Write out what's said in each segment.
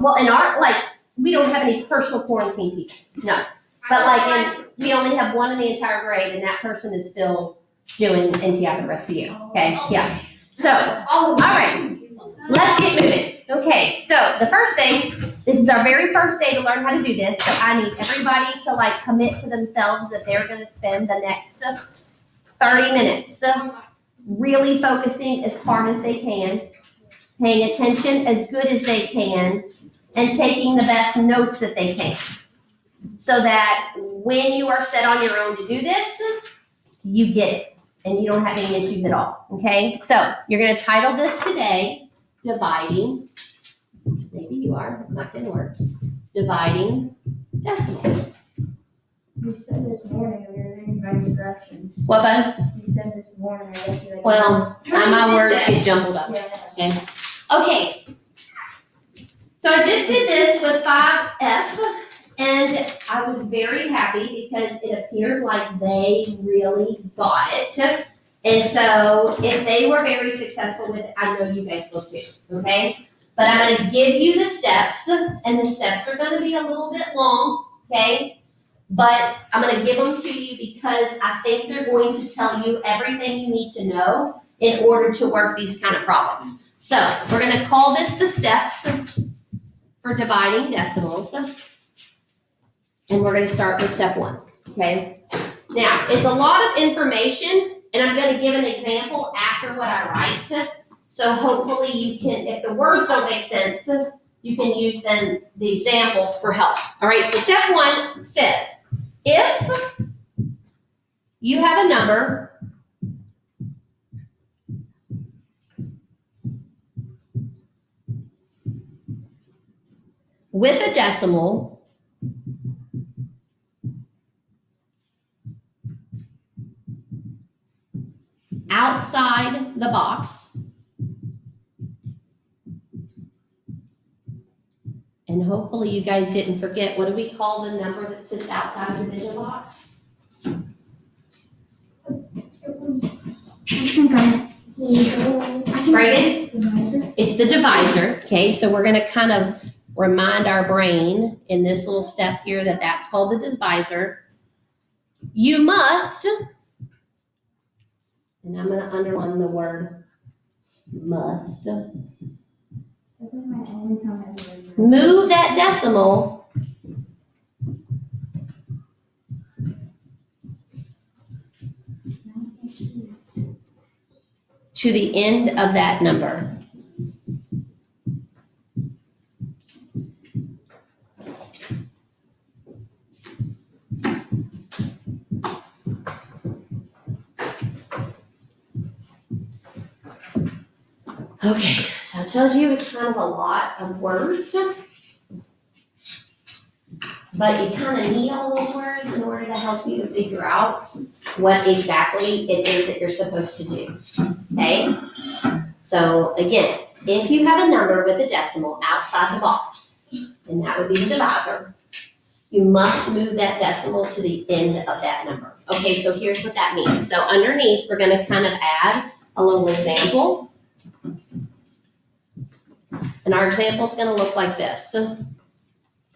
Well, in our, like, we don't have any personal quarantine people, no. But we only have one in the entire grade, and that person is still doing NTI the rest of the year, okay? Yeah. So, all right, let's get moving. Okay, so the first thing, this is our very first day to learn how to do this, so I need everybody to commit to themselves that they're gonna spend the next 30 minutes really focusing as hard as they can, paying attention as good as they can, and taking the best notes that they can. So that when you are set on your own to do this, you get it and you don't have any issues at all, okay? So you're gonna title this today, Dividing, maybe you are, that didn't work, Dividing Decimals. You said this morning we were reading by directions. What, bud? You said this morning, I guess you Well, my words get jumbled up, yeah. okay? So I just did this with 5F. And I was very happy because it appeared like they really got it. And so if they were very successful with it, I know you guys will too, okay? But I'm gonna give you the steps, and the steps are gonna be a little bit long, okay? But I'm gonna give them to you because I think they're going to tell you everything you need to know in order to work these kind of problems. So we're gonna call this the steps for dividing decimals. And we're gonna start with step 1, okay? Now, it's a lot of information, and I'm gonna give an example after what I write. So hopefully you can, if the words don't make sense, you can use then the example for help. All right, so step 1 says, if you have a number with a decimal outside the box, and hopefully you guys didn't forget, what do we call the number that sits outside the division box? I think Brayden? It's the divisor, okay? So we're gonna kind of remind our brain in this little step here that that's called the divisor. You must, and I'm gonna underline the word must, move that decimal to the end of that number. Okay, so I told you it was kind of a lot of words, but you kind of need all those words in order to help you to figure out what exactly it is that you're supposed to do, okay? So again, if you have a number with a decimal outside the box, and that would be the divisor, you must move that decimal to the end of that number. Okay, so here's what that means. So underneath, we're gonna kind of add a little example. And our example is gonna look like this,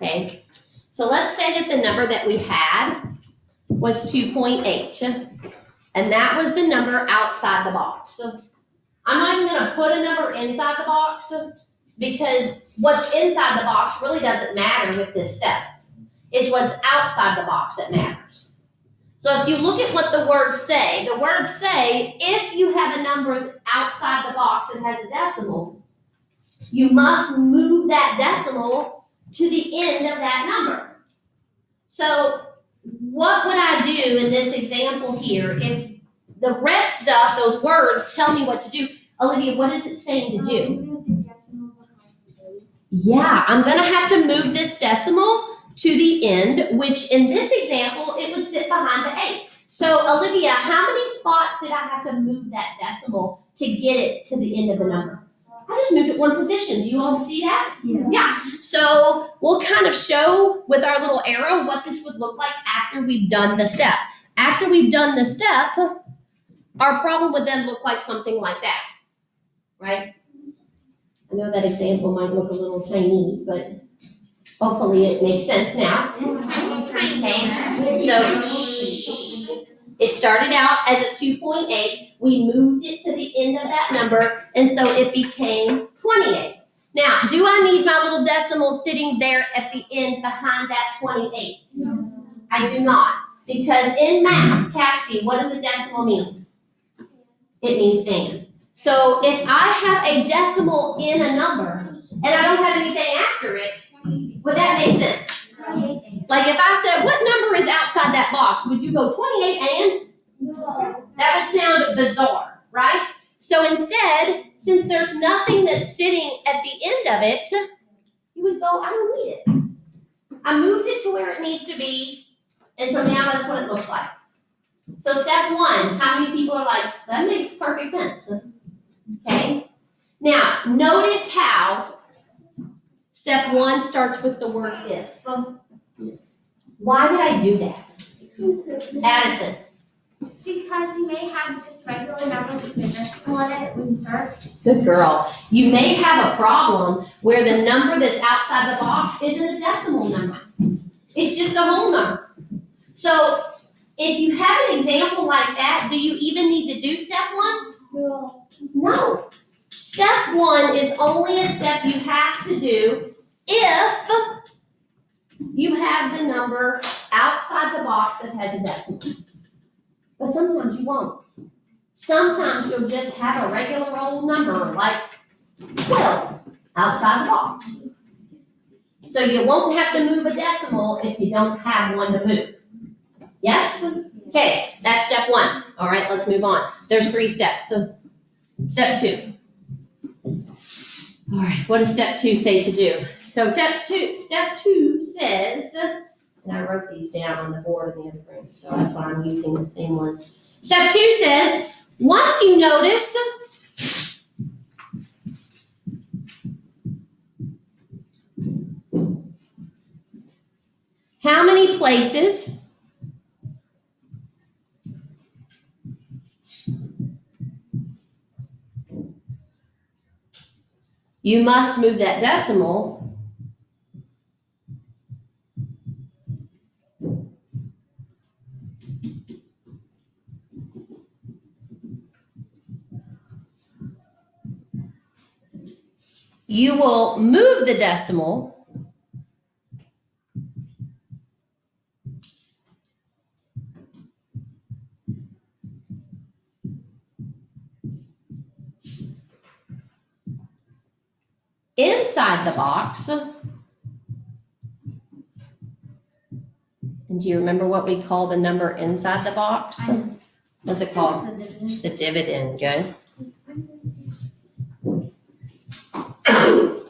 okay? So let's say that the number that we had was 2.8, and that was the number outside the box. I'm not even gonna put a number inside the box because what's inside the box really doesn't matter with this step. It's what's outside the box that matters. So if you look at what the words say if you have a number outside the box that has a decimal, you must move that decimal to the end of that number. So what would I do in this example here if the red stuff, those words, tell me what to do? Olivia, what is it saying to do? Yeah, I'm gonna have to move this decimal to the end, which in this example, it would sit behind the 8. So Olivia, how many spots did I have to move that decimal to get it to the end of the number? I just moved it one position. Do you all see that? Yeah. So we'll kind of show with our little arrow what this would look like after we've done the step. After we've done the step, our problem would then look like something like that, right? I know that example might look a little Chinese, but hopefully it makes sense now. Okay, so it started out as a 2.8. We moved it to the end of that number, and so it became 28. Now, do I need my little decimal sitting there at the end behind that 28? No. I do not, because in math, Cassidy, what does a decimal mean? It means and. So if I have a decimal in a number, and I don't have anything after it, would that make sense? Like if I said, what number is outside that box? Would you go 28 and? No. That would sound bizarre, right? So instead, since there's nothing that's sitting at the end of it, you would go, I don't need it. I moved it to where it needs to be, and so now that's what it looks like. So step one, how many people are like, that makes perfect sense? Okay? Now, notice how step one starts with the word if. Why did I do that? Addison. Because you may have just regular numbers with a decimal in it when you start. Good girl. You may have a problem where the number that's outside the box isn't a decimal number. It's just a whole number. So if you have an example like that, do you even need to do step one? No. No. Step one is only a step you have to do if you have the number outside the box that has a decimal. But sometimes you won't. Sometimes you'll just have a regular old number like 12 outside the box. So you won't have to move a decimal if you don't have one to move. Yes? Okay, that's step one. All right, let's move on. There's 3 steps. So step 2. All right, what does step 2 say to do? So step two says, and I wrote these down on the board in the other room, so that's why I'm using the same ones. Step 2 says, once you notice how many places you must move that decimal, you will move the decimal inside the box. And do you remember what we call the number inside the box? What's it called? The dividend. Good.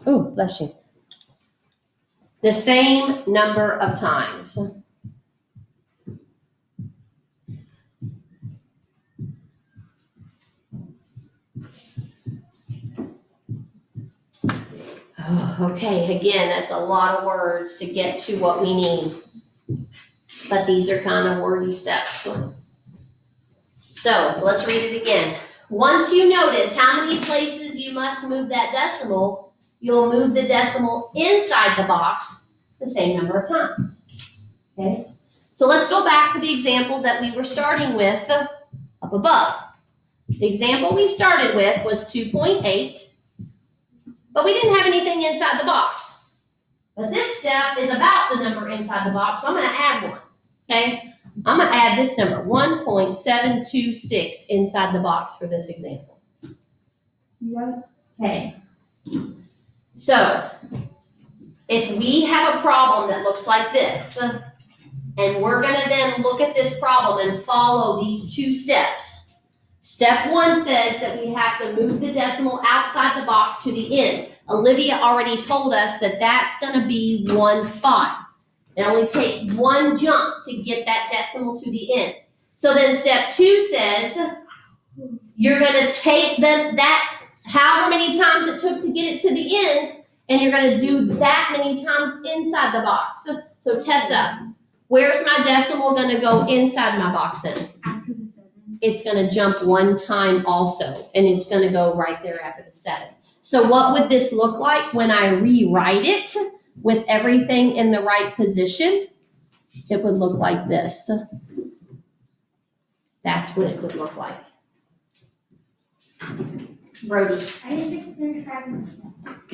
Oh, bless you. The same number of times. Oh, okay, again, that's a lot of words to get to what we need. But these are kind of wordy steps. So let's read it again. Once you notice how many places you must move that decimal, you'll move the decimal inside the box the same number of times. Okay? So let's go back to the example that we were starting with up above. The example we started with was 2.8, but we didn't have anything inside the box. But this step is about the number inside the box, so I'm going to add one. Okay? I'm going to add this number, 1.726 inside the box for this example. Yeah. Okay. So, if we have a problem that looks like this, and we're going to then look at this problem and follow these 2 steps. Step 1 says that we have to move the decimal outside the box to the end. Olivia already told us that that's going to be 1 spot. It only takes 1 jump to get that decimal to the end. So then step 2 says you're going to take that however many times it took to get it to the end, and you're going to do that many times inside the box. So Tessa, where's my decimal going to go inside my box then? After the 7. It's going to jump 1 time also, and it's going to go right there after the 7. So what would this look like when I rewrite it with everything in the right position? It would look like this. That's what it would look like. Brody, I just finished writing this.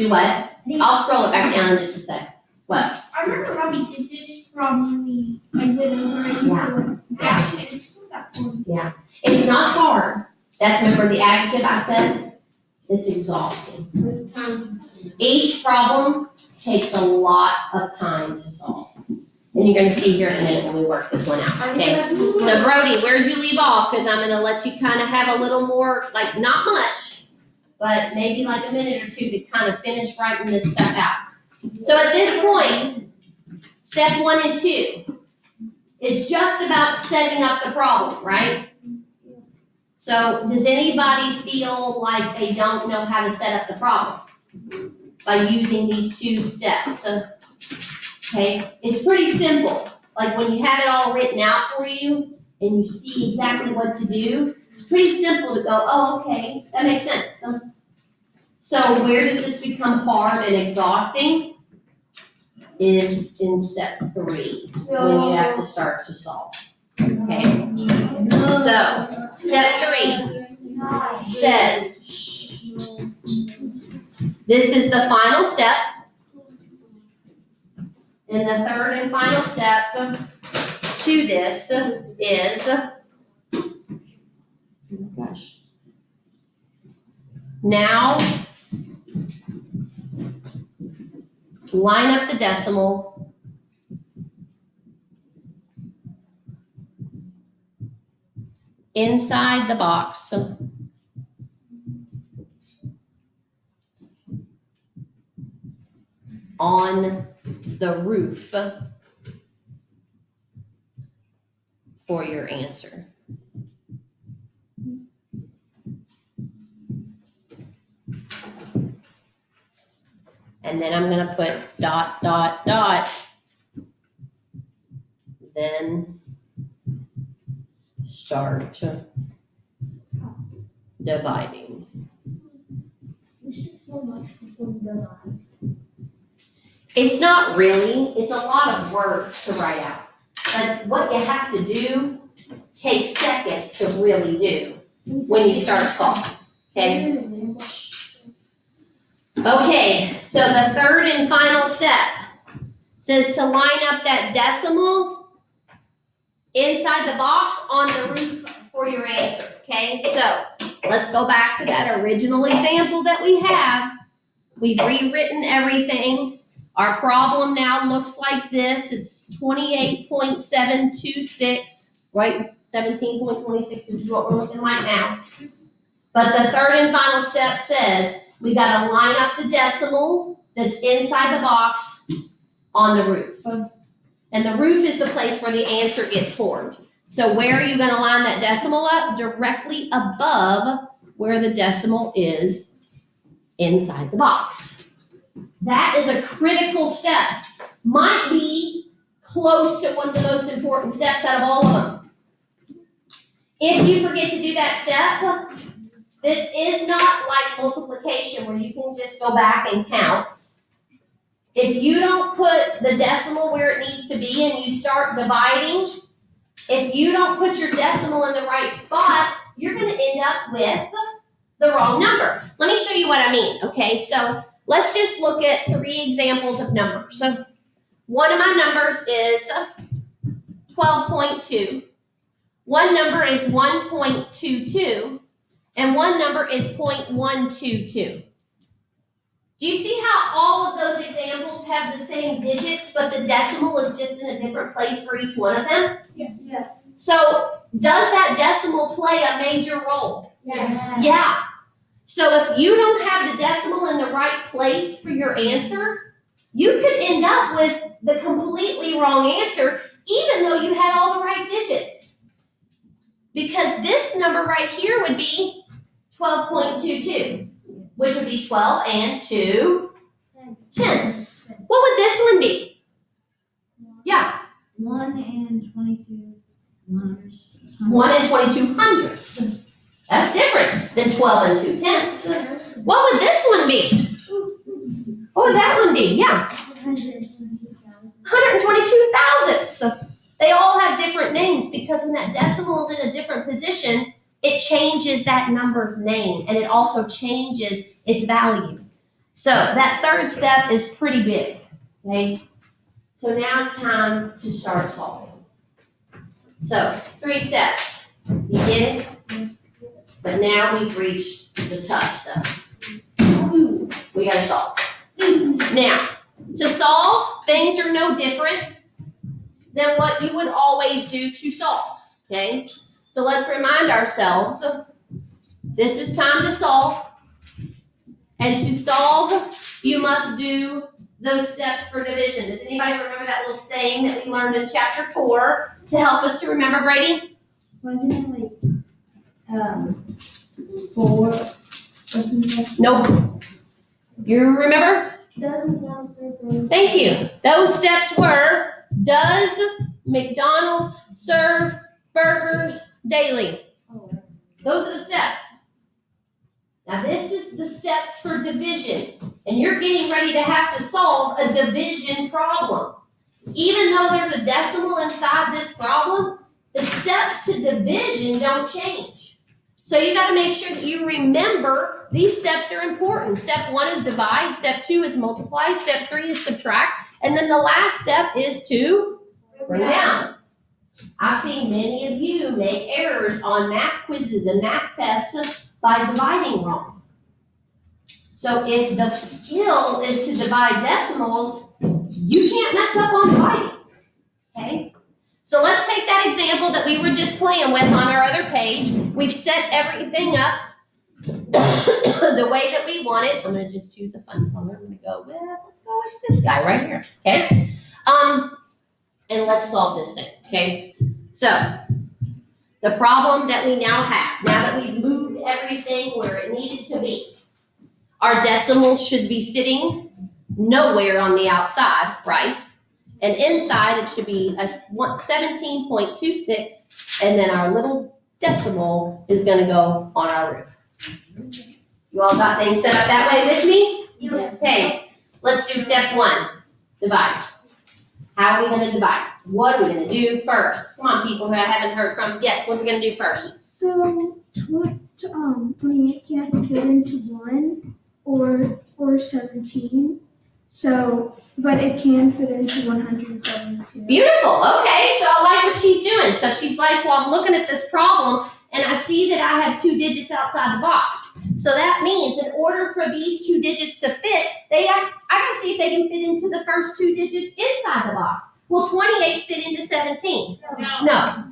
do what? I'll scroll it back down in just a sec. What? I remember how we did this from when I did it over actually, it's still that one. It's not hard. That's, remember the adjective I said? It's exhausting. This time. Each problem takes a lot of time to solve. And you're gonna see here in a minute when we work this one out, okay? So Brody, where'd you leave off? Cause I'm gonna let you kind of have a little more, like not much, but maybe like a minute or two to kind of finish writing this stuff out. So at this point, step 1 and 2 is just about setting up the problem, right? So does anybody feel like they don't know how to set up the problem by using these 2 steps? Okay, it's pretty simple. Like when you have it all written out for you and you see exactly what to do, it's pretty simple to go, oh, okay, that makes sense. So where does this become hard and exhausting? Is in step 3, when you have to start to solve. Okay, so step 3 says, this is the final step. And the third and final step to this is, oh my gosh. Now, line up the decimal. Inside the box. On the roof for your answer. And then I'm going to put dot, dot, dot. Then start dividing. This is so much for the It's not really, it's a lot of work to write out. But what you have to do takes seconds to really do when you start solving, okay? Okay, so the third and final step says to line up that decimal inside the box on the roof for your answer, okay? So let's go back to that original example that we have. We've rewritten everything. Our problem now looks like this. It's 28.726, right? 17.26 is what we're looking like now. But the third and final step says we got to line up the decimal that's inside the box on the roof. And the roof is the place where the answer gets formed. So where are you going to line that decimal up? Directly above where the decimal is inside the box. That is a critical step. Might be close to one of the most important steps out of all of them. If you forget to do that step, this is not like multiplication where you can just go back and count. If you don't put the decimal where it needs to be and you start dividing, if you don't put your decimal in the right spot, you're going to end up with the wrong number. Let me show you what I mean, okay? So let's just look at 3 examples of numbers. So one of my numbers is 12.2. One number is 1.22. And one number is 0.122. Do you see how all of those examples have the same digits, but the decimal is just in a different place for each one of them? Yeah. So does that decimal play a major role? Yeah. So if you don't have the decimal in the right place for your answer, you could end up with the completely wrong answer, even though you had all the right digits. Because this number right here would be 12.22, which would be 12 and 2 tenths. What would this one be? Yeah. 1 and 22 hundredths. 1 and 22 hundredths. That's different than 12 and 2/10. What would this one be? What would that one be? Yeah. 122 thousandths. They all have different names because when that decimal is in a different position, it changes that number's name and it also changes its value. So that third step is pretty big, okay? So now it's time to start solving. So 3 steps. You get it? But now we've reached the tough stuff. We gotta solve. Now, to solve, things are no different than what you would always do to solve, okay? So let's remind ourselves, this is time to solve. And to solve, you must do those steps for division. Does anybody remember that little saying that we learned in chapter 4 to help us to remember, Brady? Wasn't it like 4 or something? Nope. You remember? Thank you. Those steps were, does McDonald's serve burgers daily? Those are the steps. Now this is the steps for division. And you're getting ready to have to solve a division problem. Even though there's a decimal inside this problem, the steps to division don't change. So you got to make sure that you remember these steps are important. Step 1 is divide. Step 2 is multiply. Step 3 is subtract. And then the last step is to bring down. I've seen many of you make errors on math quizzes and math tests by dividing wrong. So if the skill is to divide decimals, you can't mess up on dividing, okay? So let's take that example that we were just playing with on our other page. We've set everything up the way that we want it. I'm gonna just choose a fun color. I'm gonna go with, let's go with this guy right here, okay? And let's solve this thing, okay? So, the problem that we now have, now that we've moved everything where it needed to be, our decimals should be sitting nowhere on the outside, right? And inside it should be a 17.26, and then our little decimal is gonna go on our roof. You all got things set up that way with me? Okay, let's do step 1, divide. How are we gonna divide? What are we gonna do first? Come on, people who I haven't heard from. Yes, what are we gonna do first? So 28 can't fit into 1 or 17. So, but it can fit into 172. Beautiful. Okay, so I like what she's doing. So she's like, well, I'm looking at this problem and I see that I have 2 digits outside the box. So that means in order for these 2 digits to fit, I gotta see if they can fit into the first 2 digits inside the box. Will 28 fit into 17? No.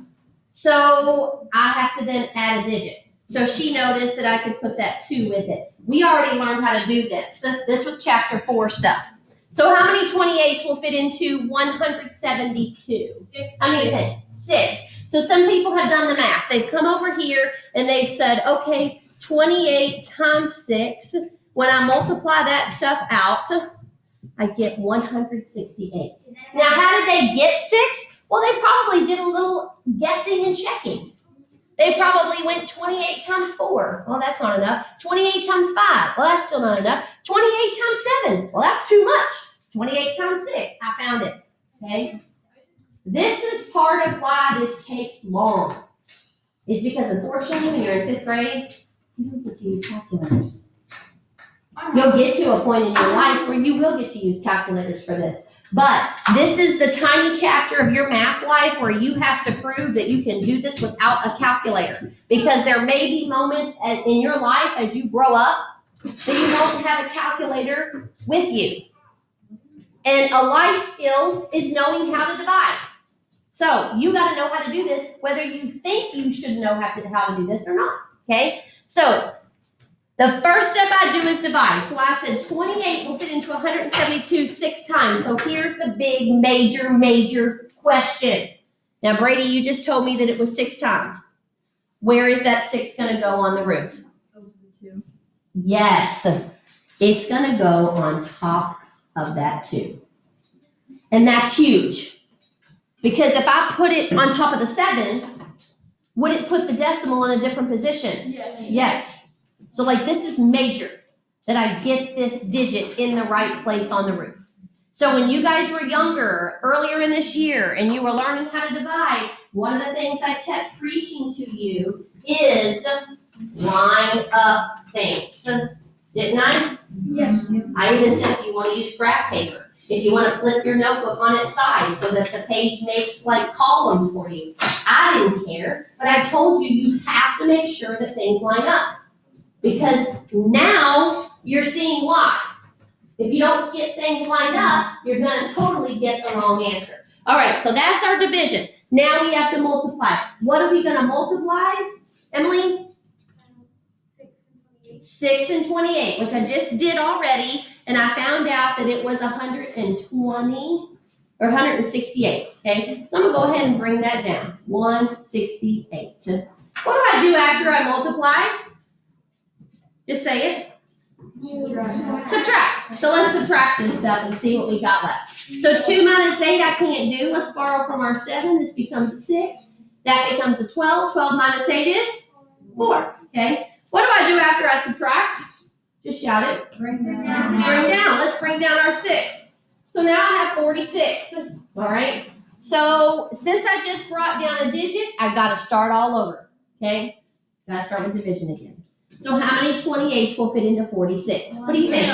So I have to then add a digit. So she noticed that I could put that 2 with it. We already learned how to do this. This was chapter 4 stuff. So how many 28s will fit into 172? 6. So some people have done the math. They've come over here and they've said, okay, 28 times 6. When I multiply that stuff out, I get 168. Now, how did they get 6? Well, they probably did a little guessing and checking. They probably went 28 times 4. Well, that's not enough. 28 times 5. Well, that's still not enough. 28 times 7. Well, that's too much. 28 times 6. I found it. Okay? This is part of why this takes long. It's because, unfortunately, when you're in 5th grade, you don't get to use calculators. You'll get to a point in your life where you will get to use calculators for this. But this is the tiny chapter of your math life where you have to prove that you can do this without a calculator. Because there may be moments in your life as you grow up that you won't have a calculator with you. And a life skill is knowing how to divide. So you got to know how to do this, whether you think you should know how to do this or not. Okay? So the first step I do is divide. So I said 28 will fit into 172 6 times. So here's the big, major question. Now, Brady, you just told me that it was 6 times. Where is that 6 going to go on the roof? Over the 2. Yes. It's going to go on top of that 2. And that's huge. Because if I put it on top of the 7, would it put the decimal in a different position? Yes. Yes. So like this is major, that I get this digit in the right place on the roof. So when you guys were younger, earlier in this year, and you were learning how to divide, one of the things I kept preaching to you is line up things. Didn't I? Yes. I even said if you want to use graph paper, if you want to flip your notebook on its side so that the page makes like columns for you. I didn't care, but I told you you have to make sure that things line up. Because now you're seeing why. If you don't get things lined up, you're going to totally get the wrong answer. All right, so that's our division. Now we have to multiply. What are we going to multiply, Emily? 6 and 28, which I just did already, and I found out that it was 120 or 168, okay? So I'm going to go ahead and bring that down, 168. What do I do after I multiply? Just say it. Subtract. So let's subtract this stuff and see what we got left. So 2 minus 8 I can't do. Let's borrow from our 7. This becomes a 6. That becomes a 12. 12 minus 8 is 4, okay? What do I do after I subtract? Just shout it. Bring Bring down. Let's bring down our 6. So now I have 46. All right. So since I just brought down a digit, I got to start all over. Okay. Got to start with division again. So how many 28s will fit into 46? What do you think?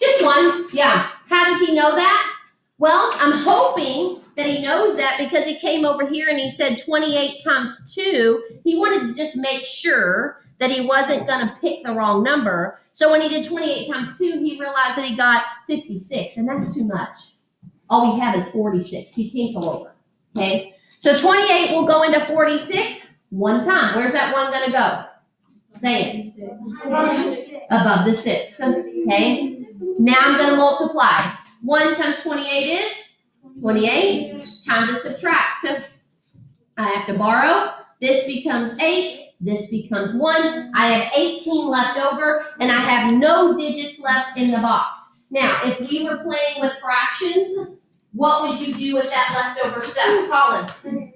Just one. Yeah. How does he know that? Well, I'm hoping that he knows that because he came over here and he said 28 times 2. He wanted to just make sure that he wasn't going to pick the wrong number. So when he did 28 times 2, he realized that he got 56, and that's too much. All we have is 46. You can't go over, okay? So 28 will go into 46 one time. Where's that one going to go? Say it. Above the 6, okay? Now I'm going to multiply. 1 times 28 is 28. Time to subtract. I have to borrow. This becomes 8. This becomes 1. I have 18 left over, and I have no digits left in the box. Now, if we were playing with fractions, what would you do with that leftover stuff, Colin?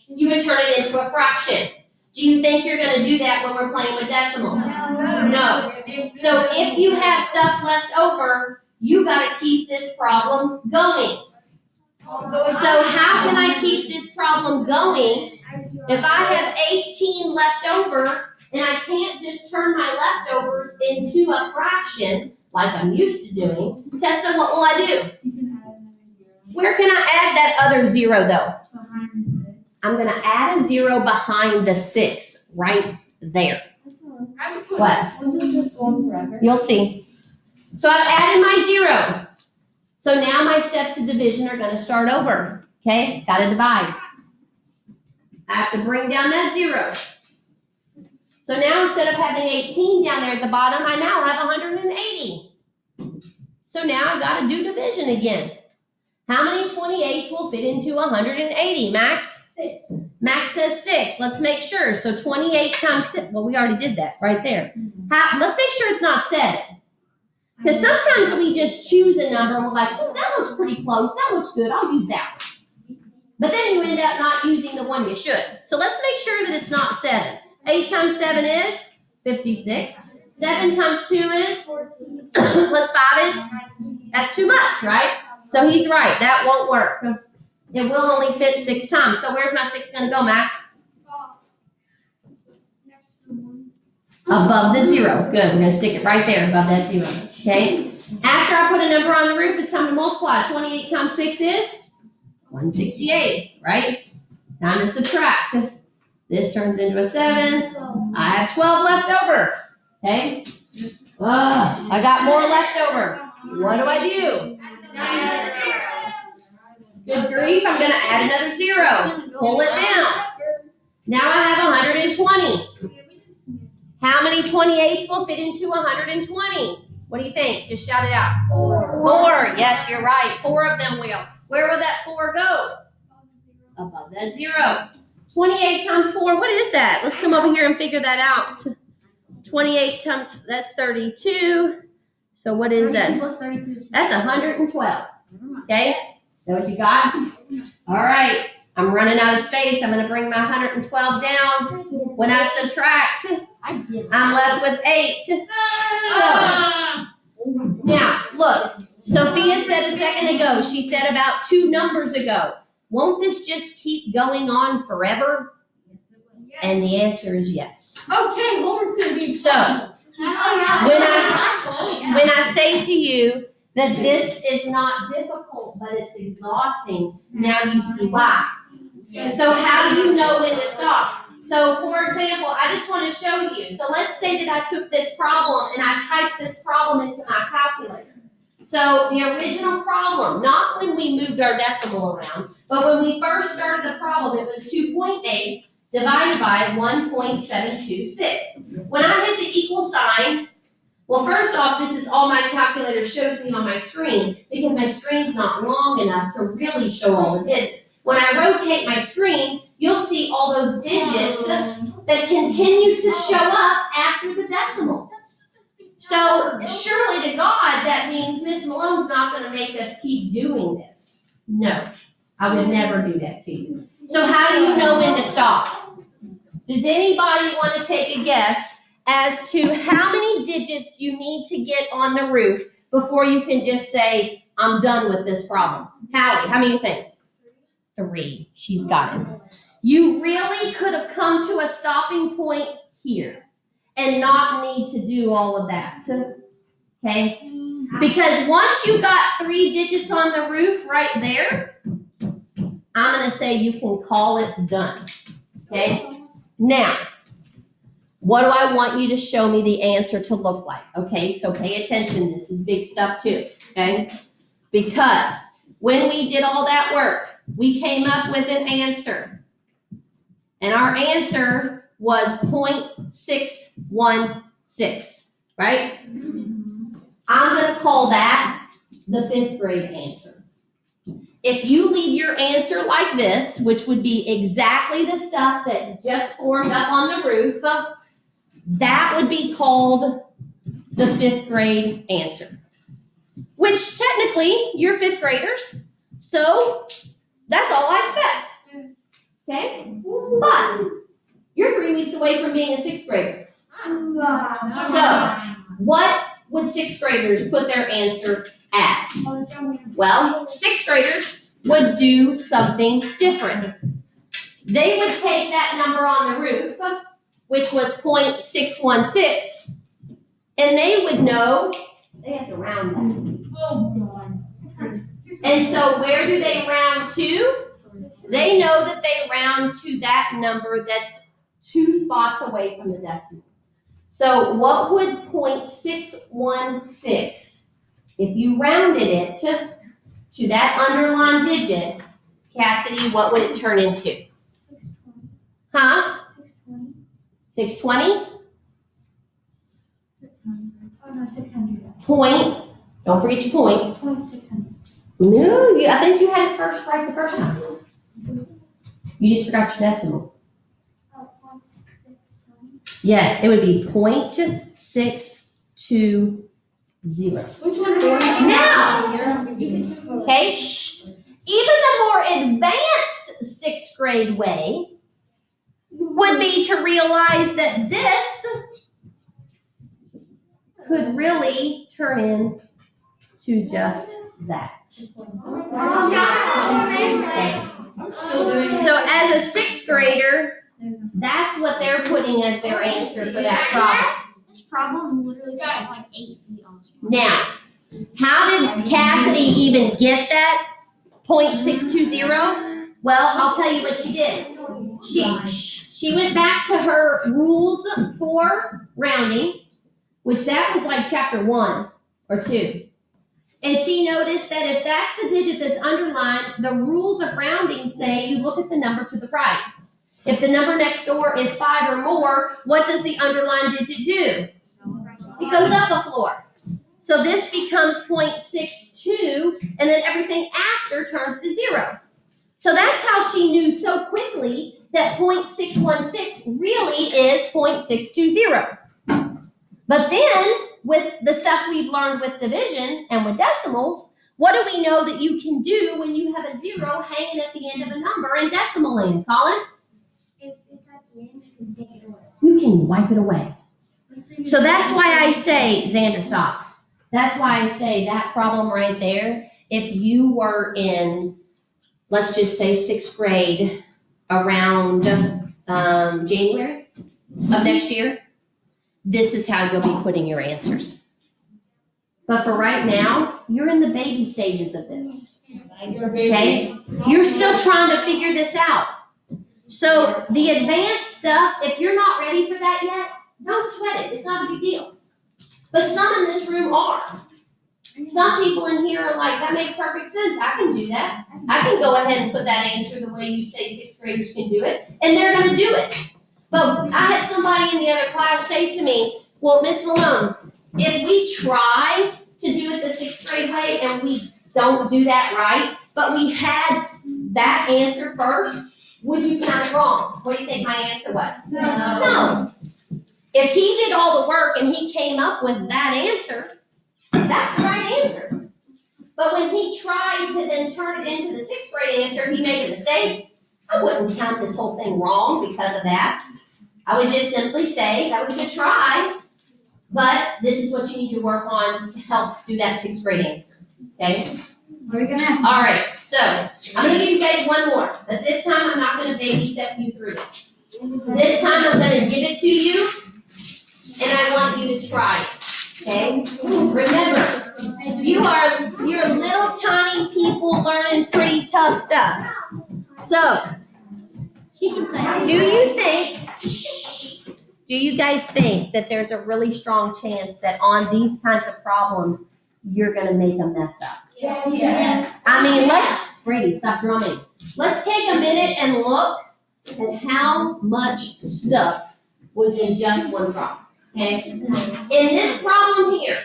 You would turn it into a fraction. Do you think you're going to do that when we're playing with decimals? No. So if you have stuff left over, you got to keep this problem going. So how can I keep this problem going if I have 18 left over and I can't just turn my leftovers into a fraction like I'm used to doing? Tessa, what will I do? Where can I add that other 0 though? I'm going to add a 0 behind the 6 right there. What? You'll see. So I've added my 0. So now my steps to division are going to start over. Okay? Got to divide. I have to bring down that 0. So now instead of having 18 down there at the bottom, I now have 180. So now I got to do division again. How many 28s will fit into 180, Max? 6. Max says 6. Let's make sure. So 28 times 6. Well, we already did that right there. Let's make sure it's not 7. Because sometimes we just choose a number and we're like, oh, that looks pretty close. That looks good. I'll use that one. But then you end up not using the one you should. So let's make sure that it's not 7. 8 times 7 is 56. 7 times 2 is 14. Plus 5 is, that's too much, right? So he's right. That won't work. It will only fit 6 times. So where's my 6 going to go, Max? Above the 0. Good. We're going to stick it right there above that 0. Okay? After I put a number on the roof, it's time to multiply. 28 times 6 is 168, right? Time to subtract. This turns into a 7. I have 12 left over. Okay? I got more left over. What do I do? Good grief, I'm going to add another 0. Pull it down. Now I have 120. How many 28s will fit into 120? What do you think? Just shout it out. 4. Yes, you're right. 4 of them will. Where will that 4 go? Above that 0. 28 times 4, what is that? Let's come over here and figure that out. 28 times, that's 32. So what is that? That's 112. Okay? Is that what you got? All right. I'm running out of space. I'm going to bring my 112 down. When I subtract, I'm left with 8. So, now, look, Sophia said a second ago, she said about 2 numbers ago, won't this just keep going on forever? And the answer is yes. Okay, Homer's gonna be So, when I say to you that this is not difficult, but it's exhausting, now you see why. So how do you know when to stop? So for example, I just want to show you. So let's say that I took this problem and I typed this problem into my calculator. So the original problem, not when we moved our decimal around, but when we first started the problem, it was 2.8 divided by 1.726. When I hit the equal sign, well, first off, this is all my calculator shows me on my screen because my screen's not long enough to really show all the digits. When I rotate my screen, you'll see all those digits that continue to show up after the decimal. So surely to God, that means Miss Malone's not going to make us keep doing this. No, I would never do that to you. So how do you know when to stop? Does anybody want to take a guess as to how many digits you need to get on the roof before you can just say, I'm done with this problem? Hallie, how many do you think? 3. She's got it. You really could have come to a stopping point here and not need to do all of that. Okay? Because once you got 3 digits on the roof right there, I'm going to say you can call it done. Okay? Now, what do I want you to show me the answer to look like? Okay, so pay attention. This is big stuff too. Okay? Because when we did all that work, we came up with an answer. And our answer was 0.616, right? I'm going to call that the 5th grade answer. If you leave your answer like this, which would be exactly the stuff that just formed up on the roof, that would be called the 5th grade answer. Which technically, you're 5th graders, so that's all I expect. Okay? But you're 3 weeks away from being a 6th grader. So, what would 6th graders put their answer as? Well, 6th graders would do something different. They would take that number on the roof, which was 0.616, and they would know they have to round that. And so where do they round to? They know that they round to that number that's 2 spots away from the decimal. So what would 0.616, if you rounded it to that underlined digit, Cassidy, what would it turn into? Huh? 620? Oh no, 600. Point, don't forget your point. 600. No, I think you had it first right the first time. You just forgot your decimal. Yes, it would be 0.620. Which one? Now, okay, shh. Even the more advanced 6th grade way would be to realize that this could really turn into just that. So as a 6th grader, that's what they're putting as their answer for that problem. This problem literally took like 8 feet on this one. Now, how did Cassidy even get that 0.620? Well, I'll tell you what she did. She went back to her rules for rounding, which that was like chapter 1 or 2. And she noticed that if that's the digit that's underlined, the rules of rounding say you look at the number to the right. If the number next door is 5 or more, what does the underlined digit do? It goes up a floor. So this becomes 0.62, and then everything after turns to 0. So that's how she knew so quickly that 0.616 really is 0.620. But then, with the stuff we've learned with division and with decimals, What do we know that you can do when you have a 0 hanging at the end of a number in decimal land, Colin? If it's at the end, you can take it away. You can wipe it away. So that's why I say, Xander, stop. That's why I say that problem right there, if you were in, let's just say 6th grade around January of next year, this is how you'll be putting your answers. But for right now, you're in the baby stages of this. Okay? You're still trying to figure this out. So the advanced stuff, if you're not ready for that yet, don't sweat it. It's not a big deal. But some in this room are. Some people in here are like, that makes perfect sense. I can do that. I can go ahead and put that answer the way you say 6th graders can do it, and they're going to do it. But I had somebody in the other class say to me, well, Miss Malone, if we try to do it the 6th grade way and we don't do that right, but we had that answer first, would you count it wrong? What do you think my answer was? No. If he did all the work and he came up with that answer, that's the right answer. But when he tried to then turn it into the 6th grade answer, he made a mistake. I wouldn't count this whole thing wrong because of that. I would just simply say, that was a good try, but this is what you need to work on to help do that 6th grade answer, okay? What are we gonna have? All right, so I'm gonna give you guys one more, but this time I'm not gonna babysat you through it. This time I'm gonna give it to you, and I want you to try it, okay? Remember, you're little tiny people learning pretty tough stuff. So, do you guys think that there's a really strong chance that on these kinds of problems, you're gonna make a mess up? Yes. I mean, Brady, stop drumming. Let's take a minute and look at how much stuff was in just one problem, okay? In this problem here,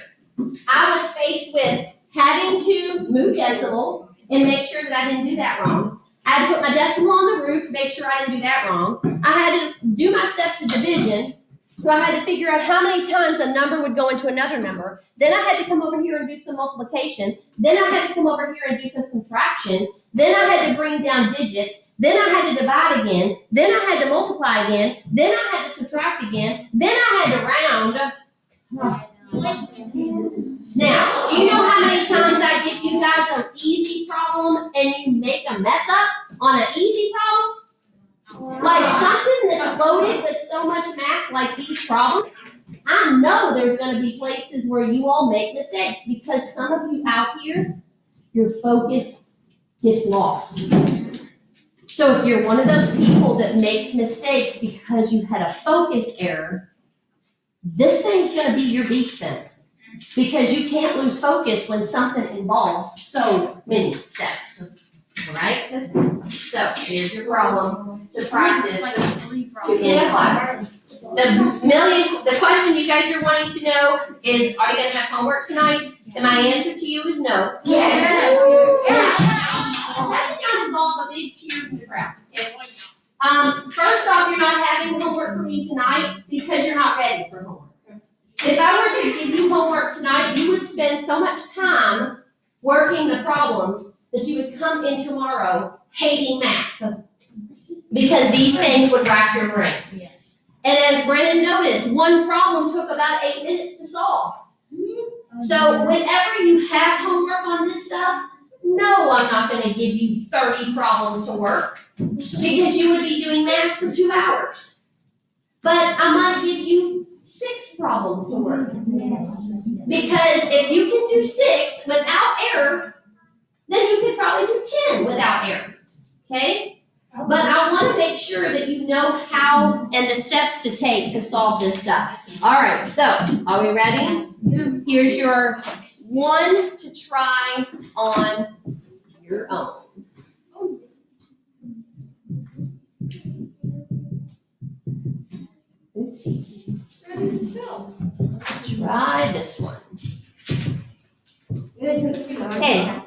I was faced with having to move decimals and make sure that I didn't do that wrong. I had to put my decimal on the roof, make sure I didn't do that wrong. I had to do my steps to division. So I had to figure out how many times a number would go into another number. Then I had to come over here and do some multiplication. Then I had to come over here and do some subtraction. Then I had to bring down digits. Then I had to divide again. Then I had to multiply again. Then I had to subtract again. Then I had to round. Now, do you know how many times I give you guys an easy problem and you make a mess up on an easy problem? Like something that's loaded with so much math like these problems, I know there's going to be places where you all make mistakes because some of you out here, your focus gets lost. So if you're one of those people that makes mistakes because you had a focus error, this thing's going to be your beef center because you can't lose focus when something involves so many steps. All right? So here's your problem to practice to end class. The question you guys are wanting to know is, are you going to have homework tonight? And my answer to you is no. Yes. That did not involve a big cheer from the crowd. Okay? First off, you're not having homework for me tonight because you're not ready for homework. If I were to give you homework tonight, you would spend so much time working the problems that you would come in tomorrow hating math because these things would rack your brain. Yes. And as Brennan noticed, one problem took about 8 minutes to solve. So whenever you have homework on this stuff, no, I'm not going to give you 30 problems to work because you would be doing math for 2 hours. But I'm going to give you 6 problems to work. Yes. Because if you can do 6 without error, then you could probably do 10 without error, okay? But I want to make sure that you know how and the steps to take to solve this stuff. All right, so are we ready? Here's your one to try on your own. Oopsies. Try this one. Okay.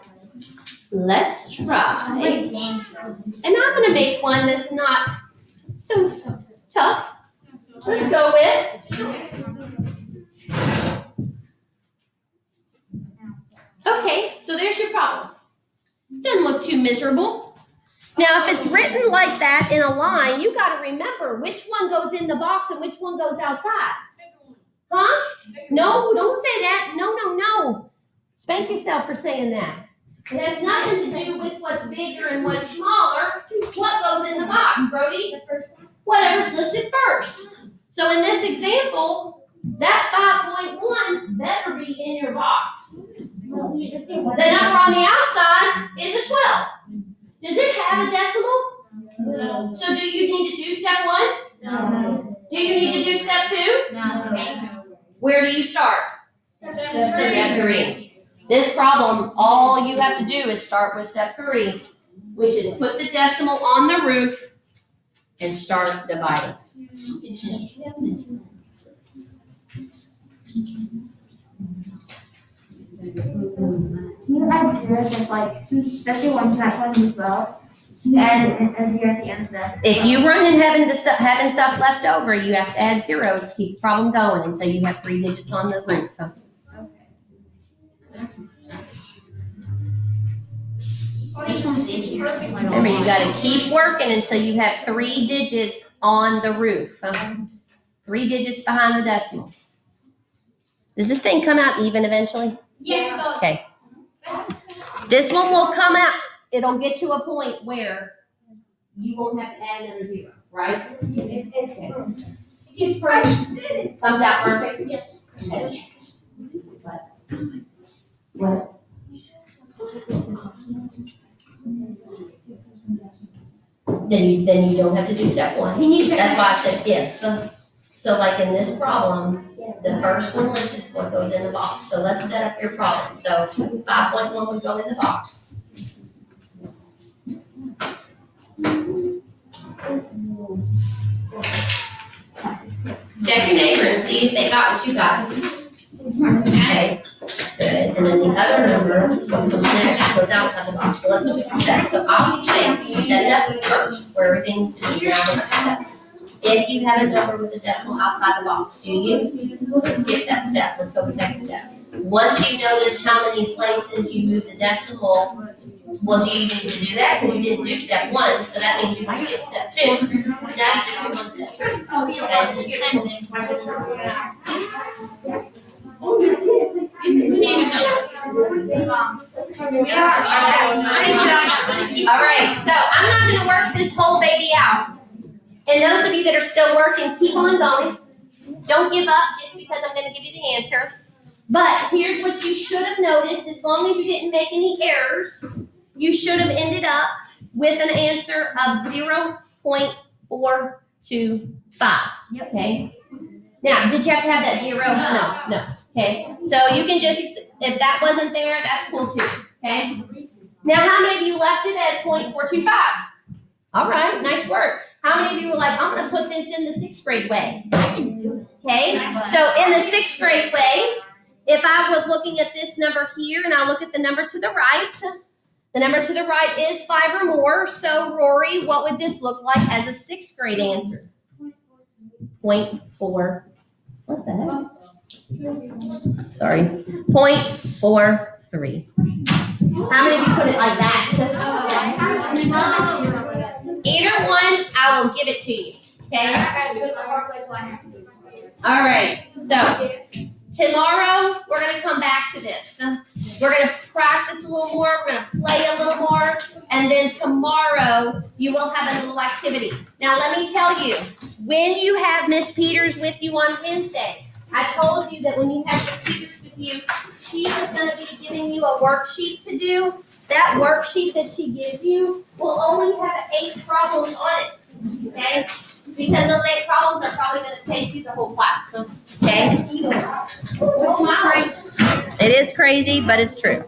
Let's try. And I'm going to make one that's not so tough. Let's go with. Okay, so there's your problem. Doesn't look too miserable. Now, if it's written like that in a line, you gotta remember which one goes in the box and which one goes outside. Huh? No, don't say that. No. Spank yourself for saying that. It has nothing to do with what's bigger and what's smaller. What goes in the box, Brody? Whatever's listed first. So in this example, that 5.1 better be in your box. The number on the outside is a 12. Does it have a decimal? No. So do you need to do step 1? No. Do you need to do step 2? No. Where do you start? Step 3. This problem, all you have to do is start with step 3, which is put the decimal on the roof and start dividing. Can you add zeros if like, since especially one to that one as well, can you add a zero at the end of the? If you run in having stuff left over, you have to add zeros to keep the problem going until you have 3 digits on the roof. This one's easier. Remember, you gotta keep working until you have 3 digits on the roof. 3 digits behind the decimal. Does this thing come out even eventually? Yes. Okay. This one will come out, it'll get to a point where you won't have to add another 0, right? It's perfect. Comes out perfect? Yes. Okay. What? Then you don't have to do step 1. That's why I said if. So like in this problem, the first one listed is what goes in the box. So let's set up your problem. So 5.1 would go in the box. Check your neighbor and see if they got what you got. Okay, good. And then the other number, what comes next, goes outside the box. So let's look at your steps. So I'll be saying, set it up first where everything needs to be now the next steps. If you have a number with a decimal outside the box, do you? So skip that step. Let's go to the second step. Once you notice how many places you move the decimal, well, do you need to do that? Because you didn't do step 1, so that means you can skip step 2. So now you just move on to step 3. Okay, skip this. All right, so I'm not going to work this whole baby out. And those of you that are still working, keep on going. Don't give up just because I'm going to give you the answer. But here's what you should have noticed. As long as you didn't make any errors, you should have ended up with an answer of 0.425. Okay? Now, did you have to have that 0? No. Okay? So you can just, if that wasn't there, that's cool too. Okay? Now, how many of you left it as 0.425? All right, nice work. How many of you were like, I'm going to put this in the 6th grade way? Okay? So in the 6th grade way, if I was looking at this number here and I look at the number to the right, the number to the right is 5 or more. So Rory, what would this look like as a 6th grade answer? 0.4. What the heck? Sorry. 0.43. How many of you put it like that? Either one, I will give it to you. Okay? All right. So tomorrow, we're going to come back to this. We're going to practice a little more. We're going to play a little more. And then tomorrow, you will have a little activity. Now, let me tell you, when you have Miss Peters with you on Wednesday, I told you that when you have Miss Peters with you, she is going to be giving you a worksheet to do. That worksheet that she gives you will only have 8 problems on it. Okay? Because those 8 problems are probably going to take you the whole class. Okay? It is crazy, but it's true.